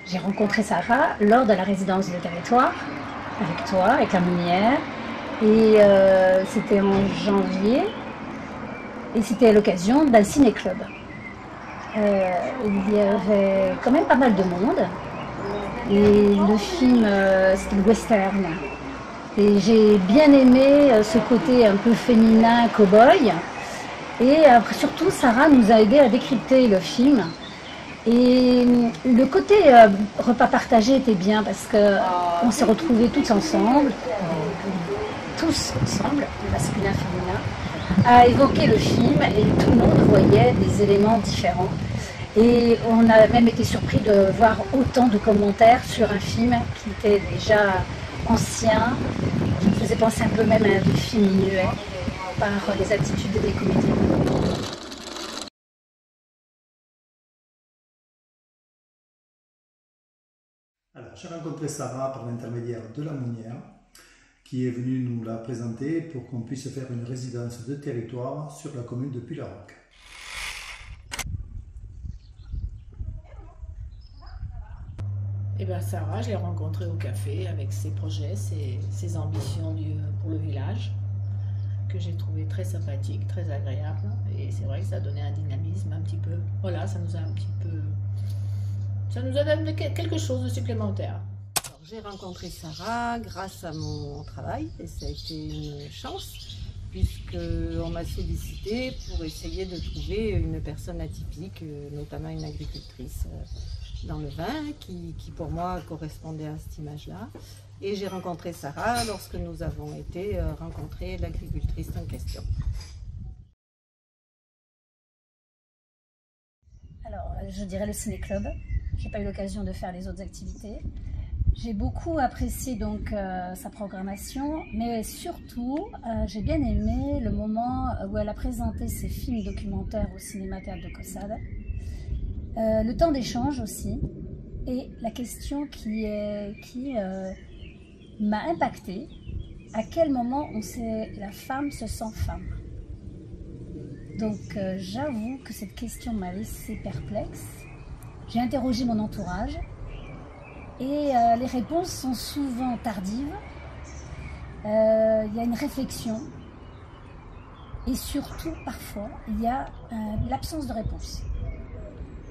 J'ai rencontré Sarah lors de la résidence de territoire, avec toi, avec la Mounière. Et c'était en janvier. Et c'était à l'occasion d'un ciné-club. Il y avait quand même pas mal de monde. Et le film, c'était le western. Et j'ai bien aimé ce côté un peu féminin, cow-boy. Et après, surtout, Sarah nous a aidé à décrypter le film. Et le côté repas partagé était bien parce qu'on s'est retrouvés tous ensemble, masculin, féminin, à évoquer le film et tout le monde voyait des éléments différents. Et on a même été surpris de voir autant de commentaires sur un film qui était déjà ancien, qui me faisait penser un peu même à un film muet par les attitudes des comédiens. Alors, j'ai rencontré Sarah par l'intermédiaire de la Mounière, qui est venue nous la présenter pour qu'on puisse faire une résidence de territoire sur la commune de Puylaroc. Et bien Sarah, je l'ai rencontrée au café avec ses projets, ses ambitions pour le village, que j'ai trouvé très sympathique, très agréable. Et c'est vrai que ça a donné un dynamisme un petit peu. Voilà, ça nous a un petit peu. Ça nous a donné quelque chose de supplémentaire. J'ai rencontré Sarah grâce à mon travail et ça a été une chance puisqu'on m'a sollicité pour essayer de trouver une personne atypique, notamment une agricultrice dans le vin qui pour moi correspondait à cette image-là. Et j'ai rencontré Sarah lorsque nous avons été rencontrer l'agricultrice en question. Alors, je dirais le ciné-club. J'ai pas eu l'occasion de faire les autres activités. J'ai beaucoup apprécié donc sa programmation, mais surtout j'ai bien aimé le moment où elle a présenté ses films documentaires au Cinéma-Théâtre de Caussade. Le temps d'échange aussi, et la question qui m'a impactée, à quel moment la femme se sent femme? Donc j'avoue que cette question m'a laissée perplexe. J'ai interrogé mon entourage. Et les réponses sont souvent tardives. Il y a une réflexion. Et surtout, parfois, il y a l'absence de réponse.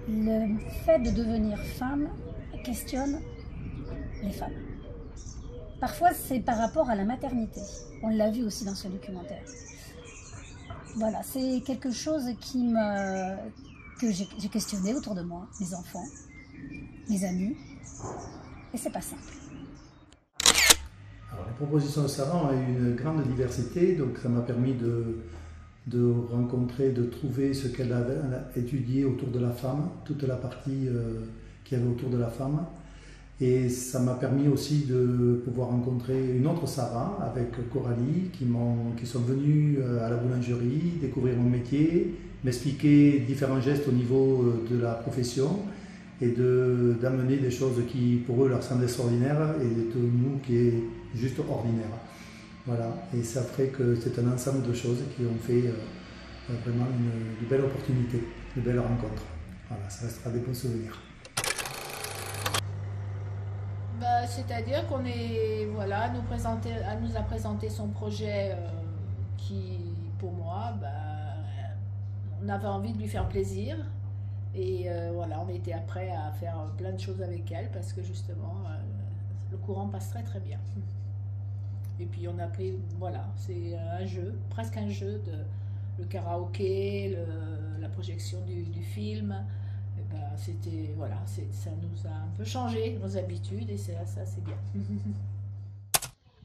Le fait de devenir femme questionne les femmes. Parfois, c'est par rapport à la maternité. On l'a vu aussi dans ce documentaire. Voilà, c'est quelque chose que j'ai questionné autour de moi, mes enfants, mes amis. Et c'est pas simple. Alors, les propositions de Sarah ont eu une grande diversité, donc ça m'a permis de rencontrer, de trouver ce qu'elle avait étudié autour de la femme, toute la partie qu'il y avait autour de la femme. Et ça m'a permis aussi de pouvoir rencontrer une autre Sarah avec Coralie qui sont venus à la boulangerie découvrir mon métier, m'expliquer différents gestes au niveau de la profession et d'amener des choses qui pour eux leur semblent extraordinaires et de nous qui est juste ordinaire. Voilà, et ça fait que c'est un ensemble de choses qui ont fait vraiment une belle opportunité, une belle rencontre. Voilà, ça restera des bons souvenirs. C'est-à-dire qu'on est, voilà, elle nous a présenté son projet qui, pour moi, on avait envie de lui faire plaisir. Et voilà, on était prêts à faire plein de choses avec elle parce que justement, le courant passe très très bien. Et puis on a pris, voilà, c'est un jeu, presque un jeu le karaoké, la projection du film. Et c'était, voilà, ça nous a un peu changé nos habitudes et ça c'est bien.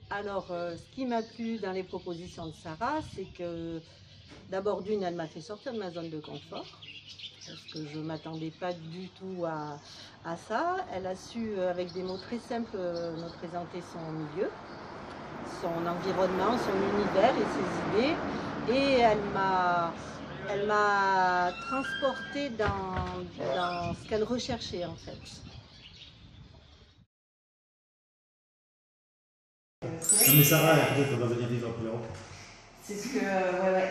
Alors, ce qui m'a plu dans les propositions de Sarah, c'est que d'abord d'une, elle m'a fait sortir de ma zone de confort. Parce que je ne m'attendais pas du tout à ça. Elle a su, avec des mots très simples, me présenter son milieu, son environnement, son univers et ses idées. Et elle m'a transportée dans ce qu'elle recherchait en fait. Non mais Sarah, elle va venir vivre à Puylaroc. C'est ce que, ouais.